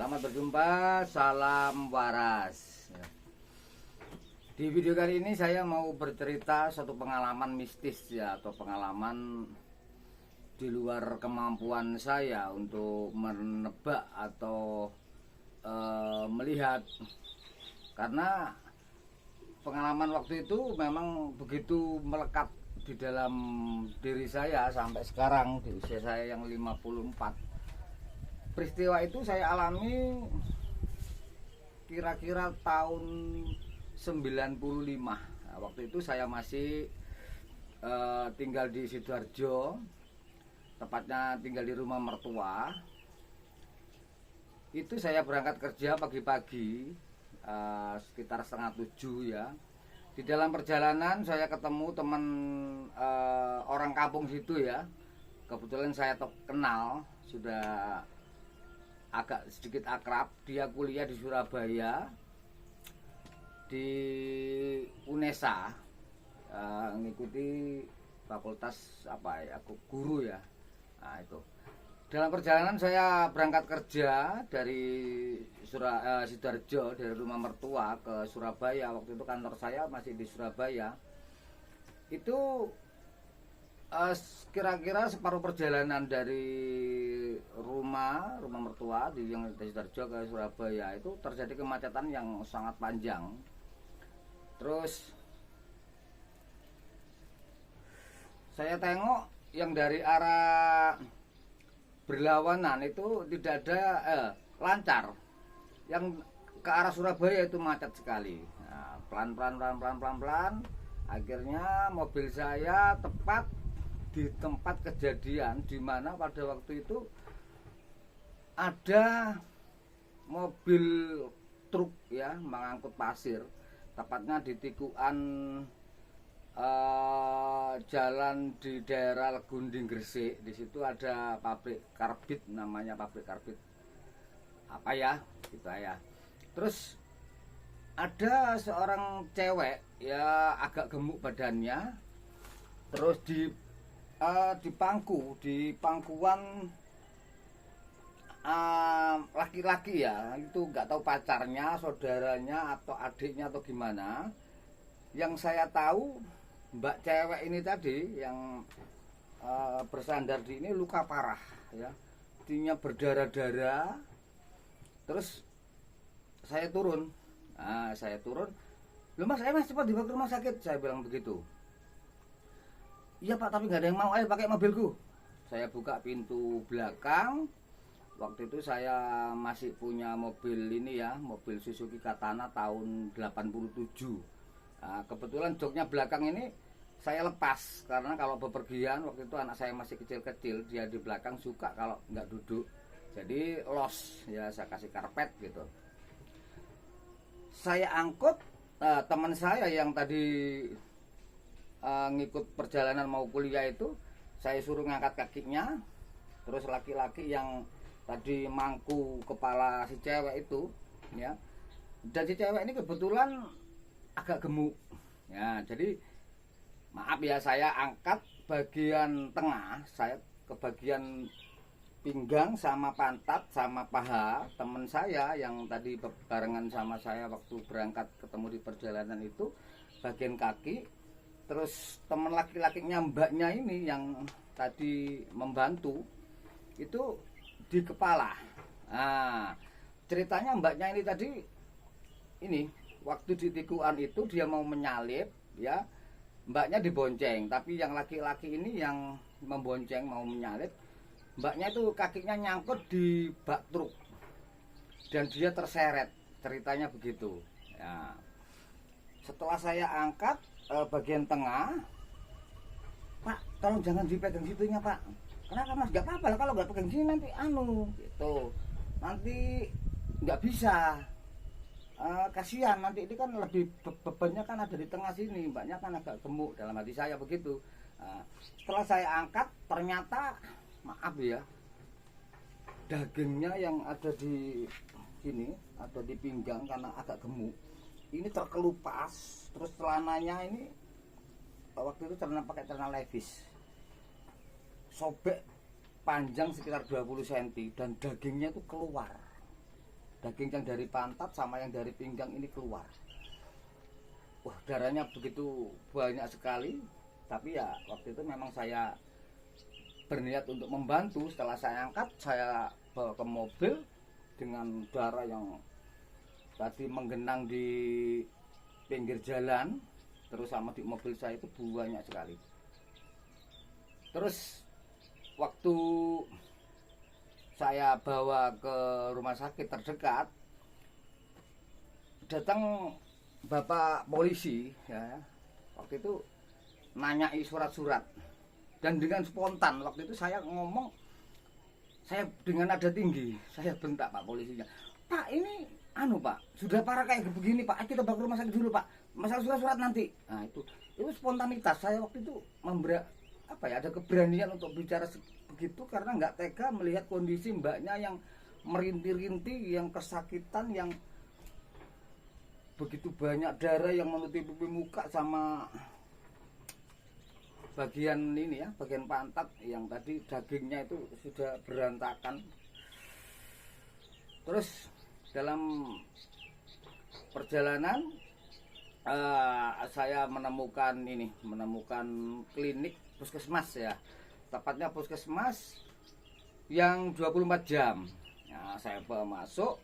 Selamat berjumpa, salam waras. Di video kali ini saya mau bercerita suatu pengalaman mistis ya, atau pengalaman di luar kemampuan saya untuk menebak atau melihat. Karena pengalaman waktu itu memang begitu melekat di dalam diri saya sampai sekarang di usia saya yang 54. Peristiwa itu saya alami kira-kira tahun 95. Nah, waktu itu saya masih tinggal di Sidoarjo, tepatnya tinggal di rumah mertua. Itu saya berangkat kerja pagi-pagi, sekitar 6:30 ya. Di dalam perjalanan saya ketemu teman orang kampung situ ya. Kebetulan saya kenal, sudah agak sedikit akrab. Dia kuliah di Surabaya di UNESA, ngikuti fakultas apa ya, guru ya. Nah, itu dalam perjalanan saya berangkat kerja dari Sidoarjo, dari rumah mertua ke Surabaya. Waktu itu kantor saya masih di Surabaya. Itu kira-kira separuh perjalanan dari rumah mertua di Sidoarjo ke Surabaya itu terjadi kemacetan yang sangat panjang. Terus saya tengok yang dari arah berlawanan itu tidak ada lancar. Yang ke arah Surabaya itu macet sekali. Nah, pelan-pelan. Akhirnya mobil saya tepat di tempat kejadian, di mana pada waktu itu ada mobil truk ya mengangkut pasir, tepatnya di tikuan jalan di daerah Legunding Gresik. Di situ ada pabrik karbit, namanya pabrik karbit apa ya gitu ya. Terus ada seorang cewek ya, agak gemuk badannya, terus di pangkuan laki-laki ya, itu nggak tahu pacarnya, saudaranya atau adiknya atau gimana. Yang saya tahu mbak cewek ini tadi yang bersandar di ini luka parah ya, intinya berdarah-darah. Terus saya turun, lu mas, cepat dibawa ke rumah sakit, saya bilang begitu. Iya pak, tapi nggak ada yang mau, ayo pakai mobilku. Saya buka pintu belakang. Waktu itu saya masih punya mobil ini ya, mobil Suzuki Katana tahun 87. Nah, kebetulan joknya belakang ini saya lepas, karena kalau bepergian waktu itu anak saya masih kecil-kecil, dia di belakang suka kalau nggak duduk. Jadi los ya, saya kasih karpet gitu. Saya angkut teman saya yang tadi ngikut perjalanan mau kuliah itu, saya suruh ngangkat kakinya. Terus laki-laki yang tadi mangku kepala si cewek itu ya, dan si cewek ini kebetulan agak gemuk ya. Jadi maaf ya, saya angkat bagian tengah, saya ke bagian pinggang sama pantat sama paha teman saya yang tadi barengan sama saya waktu berangkat ketemu di perjalanan itu, bagian kaki. Terus teman laki-lakinya mbaknya ini yang tadi membantu itu di kepala. Nah, ceritanya mbaknya ini tadi ini waktu di tikuan itu dia mau menyalip ya, mbaknya dibonceng, tapi yang laki-laki ini yang membonceng mau menyalip, mbaknya itu kakinya nyangkut di bak truk dan dia terseret, ceritanya begitu ya. Setelah saya angkat bagian tengah, pak tolong jangan dipegang situnya pak. Kenapa mas? Gak apa-apa, kalau nggak pegang sini nanti gitu, nanti nggak bisa. Kasihan nanti, ini kan lebih bebannya kan ada di tengah sini, mbaknya kan agak gemuk, dalam hati saya begitu. Setelah saya angkat, ternyata maaf ya, dagingnya yang ada di sini, ada di pinggang karena agak gemuk, ini terkelupas. Terus celananya ini waktu itu pakai celana levis, sobek panjang sekitar 20 cm dan dagingnya itu keluar. daging yang dari pantat sama yang dari pinggang ini keluar. Wah, darahnya begitu banyak sekali. Tapi ya waktu itu memang saya berniat untuk membantu. Setelah saya angkat, saya bawa ke mobil dengan darah yang tadi menggenang di pinggir jalan, terus sama di mobil saya itu banyak sekali. Terus waktu saya bawa ke rumah sakit terdekat, datang bapak polisi ya, waktu itu nanyai surat-surat, dan dengan spontan waktu itu saya ngomong, saya dengan nada tinggi saya bentak pak polisinya, Pak ini Pak sudah parah kayak begini Pak, kita bawa ke rumah sakit dulu Pak, masalah surat-surat nanti. Nah itu spontanitas saya waktu itu ada keberanian untuk bicara begitu karena nggak tega melihat kondisi mbaknya yang merintih-rintih, yang kesakitan, yang begitu banyak darah yang menutupi muka sama bagian ini ya, bagian pantat yang tadi dagingnya itu sudah berantakan. Terus dalam perjalanan saya menemukan klinik puskesmas ya, tepatnya puskesmas yang 24 jam. Nah, saya bawa masuk,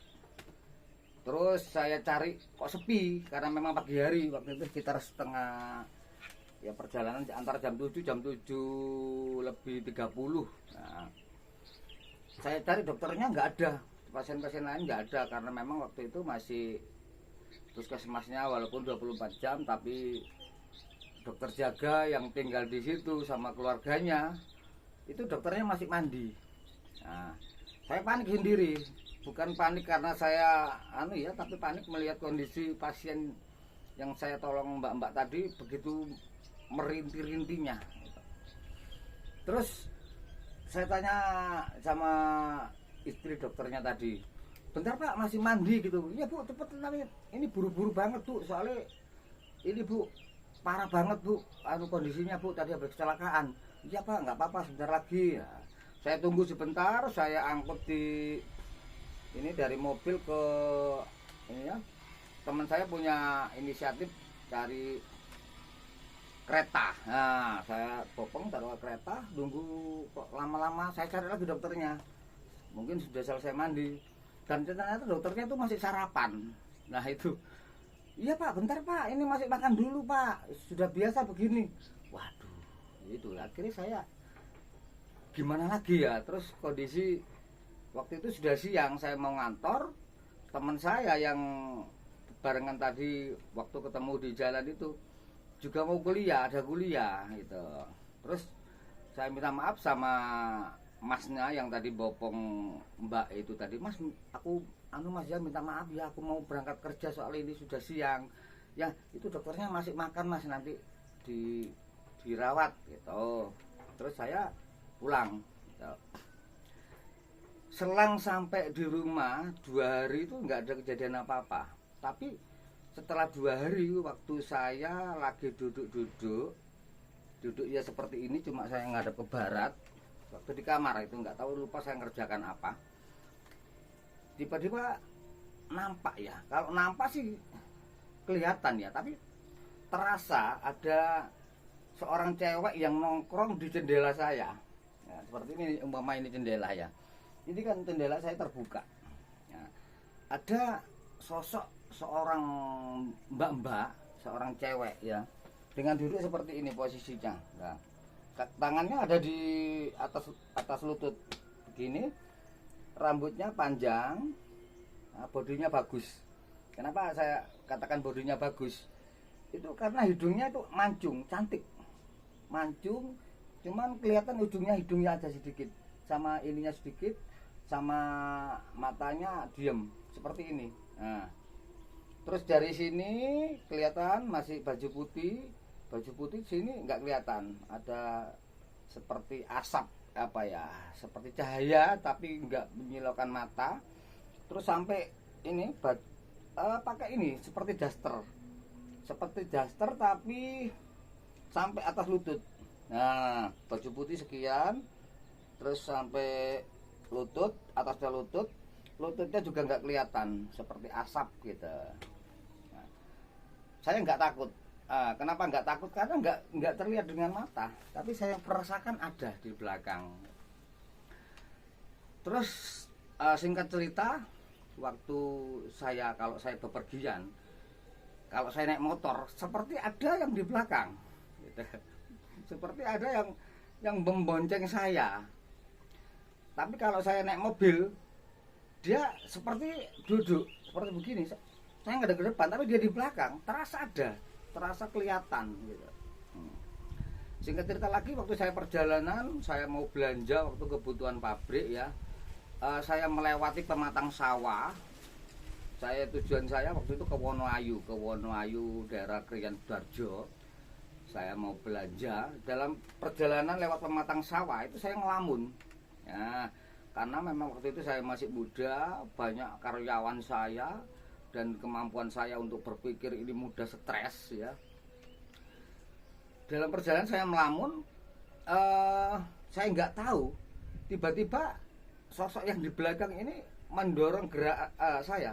terus saya cari kok sepi karena memang pagi hari waktu itu sekitar setengah ya, perjalanan antara jam 7 lebih 30. Nah, saya cari dokternya nggak ada, pasien-pasien lain nggak ada karena memang waktu itu masih puskesmasnya walaupun 24 jam tapi dokter jaga yang tinggal di situ sama keluarganya itu dokternya masih mandi. Nah, saya panik sendiri, bukan panik karena saya tapi panik melihat kondisi pasien yang saya tolong mbak-mbak tadi begitu merintih-rintihnya. Terus saya tanya sama istri dokternya tadi, bentar Pak masih mandi gitu. Iya Bu, cepet, ini buru-buru banget Bu, soalnya ini Bu parah banget Bu, kondisinya Bu, tadi habis kecelakaan. Iya Pak, nggak apa-apa, sebentar lagi ya. Saya tunggu sebentar, saya angkut dari mobil ke ini ya, teman saya punya inisiatif cari kereta. Nah, saya popong taruh kereta, tunggu kok lama-lama, saya cari lagi dokternya. Mungkin sudah selesai mandi. Dan ternyata dokternya itu masih sarapan. Nah itu, iya Pak, bentar Pak, ini masih makan dulu Pak, sudah biasa begini. Waduh, itu akhirnya saya gimana lagi ya. Terus kondisi waktu itu sudah siang, saya mau ngantor. Teman saya yang barengan tadi waktu ketemu di jalan itu juga mau kuliah, ada kuliah gitu. Terus saya minta maaf sama masnya yang tadi bopong mbak itu tadi, Mas aku Mas ya minta maaf ya, aku mau berangkat kerja soal ini sudah siang ya, itu dokternya masih makan Mas, nanti dirawat gitu. Terus saya pulang gitu. Selang sampai di rumah 2 hari itu nggak ada kejadian apa-apa. Tapi setelah 2 hari waktu saya lagi duduk ya seperti ini, cuma saya ngadep ke barat waktu di kamar itu, nggak tahu, lupa saya ngerjakan apa, tiba-tiba nampak ya, kalau nampak sih kelihatan ya, tapi terasa ada seorang cewek yang nongkrong di jendela saya ya, seperti ini, umpama ini jendela ya, ini kan jendela saya terbuka ya, ada sosok seorang mbak-mbak, seorang cewek ya, dengan duduk seperti ini posisinya. Nah, tangannya ada di atas lutut begini, rambutnya panjang, nah, bodinya bagus. Kenapa saya katakan bodinya bagus? Itu karena hidungnya itu mancung, cantik, mancung, cuman kelihatan hidungnya aja sedikit, sama ininya sedikit, sama matanya diem seperti ini. Nah, terus dari sini kelihatan masih baju putih sini nggak kelihatan, ada seperti asap seperti cahaya tapi nggak menyilaukan mata. Terus sampai ini pakai ini seperti daster tapi sampai atas lutut. Nah, baju putih sekian, terus sampai lutut, atasnya lutut, lututnya juga nggak kelihatan, seperti asap gitu. Nah, saya nggak takut. Kenapa nggak takut? Karena nggak terlihat dengan mata, tapi saya merasakan ada di belakang. Terus singkat cerita, waktu kalau saya bepergian, kalau saya naik motor, seperti ada yang di belakang, gitu. Seperti ada yang membonceng saya. Tapi kalau saya naik mobil, dia seperti duduk seperti begini. Saya nggak ada ke depan, tapi dia di belakang, terasa kelihatan, gitu. Singkat cerita lagi, waktu saya perjalanan, saya mau belanja waktu kebutuhan pabrik ya. Saya melewati pematang sawah. Tujuan saya waktu itu ke Wonoayu daerah Krian Darjo. Saya mau belanja. Dalam perjalanan lewat pematang sawah itu saya ngelamun. Ya, karena memang waktu itu saya masih muda, banyak karyawan saya, dan kemampuan saya untuk berpikir ini mudah stres ya. Dalam perjalanan saya melamun, saya nggak tahu, tiba-tiba sosok yang di belakang ini mendorong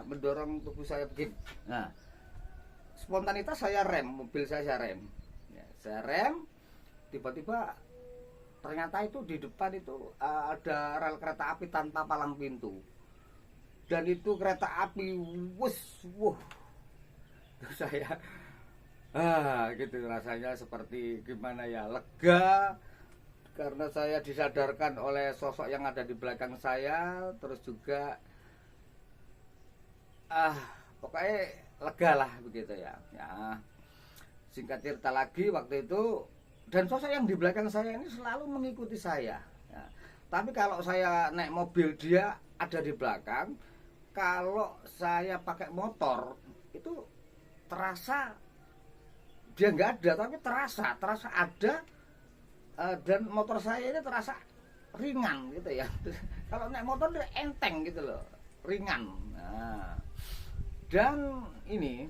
mendorong tubuh saya begini. Nah, spontanitas saya rem, mobil saya rem. Ya, saya rem, tiba-tiba ternyata itu di depan itu ada rel kereta api tanpa palang pintu. Dan itu kereta api, saya gitu rasanya, seperti gimana ya, lega. Karena saya disadarkan oleh sosok yang ada di belakang saya, terus juga pokoknya lega lah begitu ya. Singkat cerita lagi, waktu itu, dan sosok yang di belakang saya ini selalu mengikuti saya ya. Tapi kalau saya naik mobil dia ada di belakang. Kalau saya pakai motor itu terasa dia nggak ada, tapi terasa ada. Dan motor saya ini terasa ringan gitu ya. Kalau naik motor dia enteng gitu loh, ringan. Nah, dan ini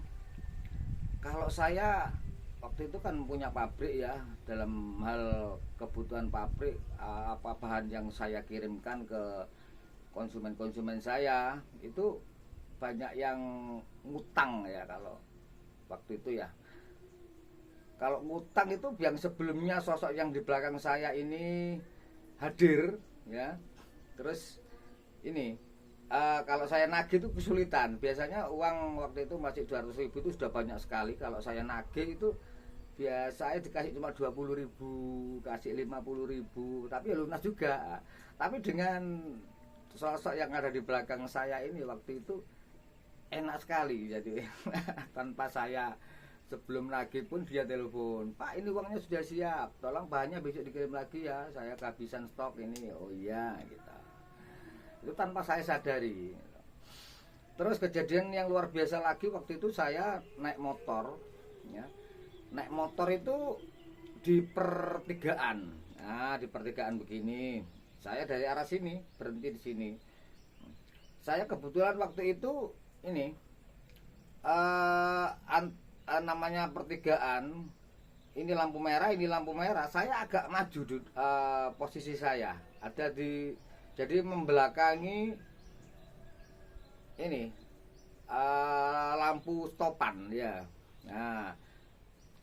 kalau saya waktu itu kan punya pabrik ya, dalam hal kebutuhan pabrik, apa bahan yang saya kirimkan ke konsumen saya itu banyak yang ngutang ya. Kalau waktu itu ya, kalau ngutang itu yang sebelumnya sosok yang di belakang saya ini hadir ya. Terus ini kalau saya nagih itu kesulitan. Biasanya uang waktu itu masih 200.000 itu sudah banyak sekali. Kalau saya nagih itu biasanya dikasih cuma 20.000, kasih 50.000, tapi ya lunas juga. Tapi dengan sosok yang ada di belakang saya ini waktu itu enak sekali. Jadi tanpa saya, sebelum nagih pun dia telepon, "Pak, ini uangnya sudah siap, tolong bahannya besok dikirim lagi ya, saya kehabisan stok ini." Oh iya gitu. Itu tanpa saya sadari. Terus kejadian yang luar biasa lagi, waktu itu saya naik motor ya. Naik motor itu di pertigaan. Nah, di pertigaan begini. Saya dari arah sini berhenti di sini. Saya kebetulan waktu itu ini namanya pertigaan, ini lampu merah, saya agak maju, posisi saya ada jadi membelakangi ini lampu stopan ya. Nah,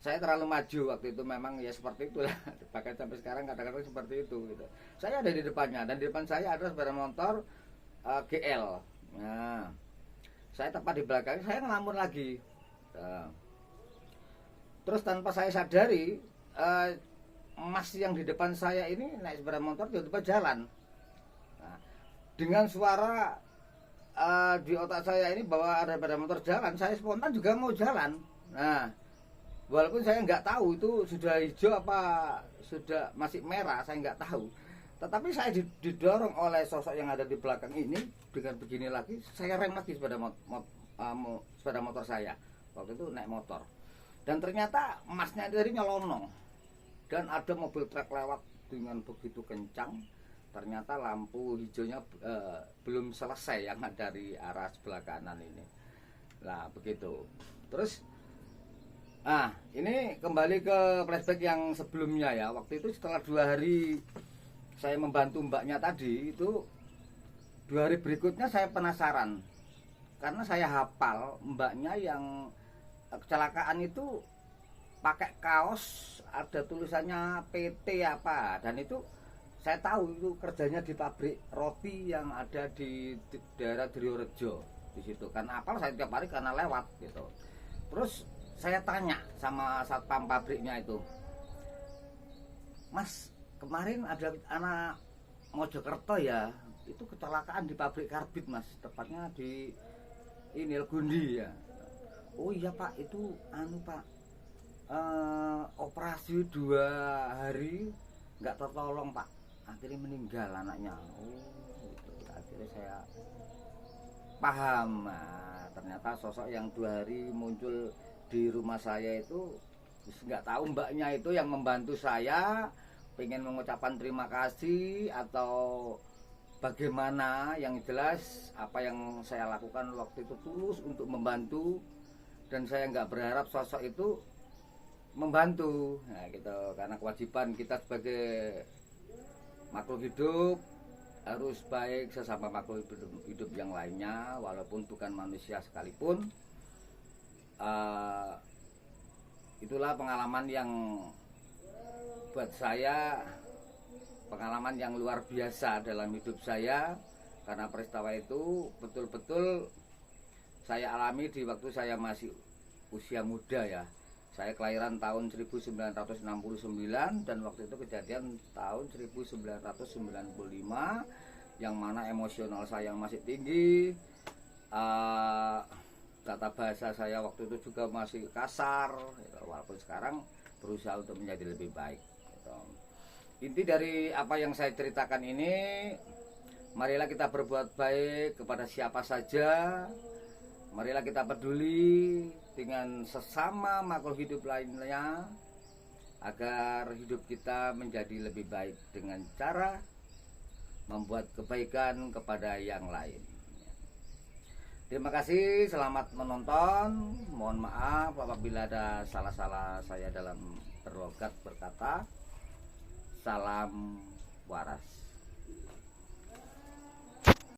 saya terlalu maju waktu itu, memang ya seperti itulah. Bahkan sampai sekarang kadang-kadang seperti itu gitu. Saya ada di depannya, dan di depan saya ada sepeda motor GL. Nah, saya tepat di belakang, saya ngelamun lagi. Terus tanpa saya sadari, mas yang di depan saya ini naik sepeda motor tiba-tiba jalan. Nah, dengan suara di otak saya ini bahwa ada sepeda motor jalan, saya spontan juga mau jalan. Nah, walaupun saya nggak tahu itu sudah hijau apa sudah masih merah, saya nggak tahu. Tetapi saya didorong oleh sosok yang ada di belakang ini. Dengan begini lagi, saya rem lagi sepeda motor saya. Waktu itu naik motor. Dan ternyata masnya dari nyelonong. Dan ada mobil truk lewat dengan begitu kencang. Ternyata lampu hijaunya belum selesai yang dari arah sebelah kanan ini. Nah, begitu. Terus ini kembali ke flashback yang sebelumnya ya. Waktu itu setelah 2 hari saya membantu mbaknya tadi, itu 2 hari berikutnya saya penasaran, karena saya hafal mbaknya yang kecelakaan itu pakai kaos ada tulisannya PT apa, dan itu saya tahu itu kerjanya di pabrik roti yang ada di daerah Driorejo di situ. Karena apal saya tiap hari karena lewat gitu. Terus saya tanya sama satpam pabriknya itu, Mas, kemarin ada anak Mojokerto ya, itu kecelakaan di pabrik karbit Mas, tepatnya di ini Gundi ya. Oh iya Pak, itu anu Pak, operasi 2 hari nggak tertolong Pak, akhirnya meninggal anaknya. Oh gitu. Akhirnya saya paham. Nah, ternyata sosok yang 2 hari muncul di rumah saya itu nggak tahu mbaknya itu yang membantu saya, pengen mengucapkan terima kasih atau bagaimana. Yang jelas apa yang saya lakukan waktu itu tulus untuk membantu, dan saya nggak berharap sosok itu membantu. Nah gitu, karena kewajiban kita sebagai makhluk hidup harus baik sesama makhluk hidup yang lainnya, walaupun bukan manusia sekalipun. Itulah pengalaman yang buat saya pengalaman yang luar biasa dalam hidup saya, karena peristiwa itu betul-betul saya alami di waktu saya masih usia muda ya. Saya kelahiran tahun 1969 dan waktu itu kejadian tahun 1995, yang mana emosional saya masih tinggi. Tata bahasa saya waktu itu juga masih kasar, walaupun sekarang berusaha untuk menjadi lebih baik. Inti dari apa yang saya ceritakan ini, marilah kita berbuat baik kepada siapa saja. Marilah kita peduli dengan sesama makhluk hidup lainnya, agar hidup kita menjadi lebih baik dengan cara membuat kebaikan kepada yang lain. Terima kasih, selamat menonton. Mohon maaf apabila ada salah-salah saya dalam berlogat berkata. Salam waras.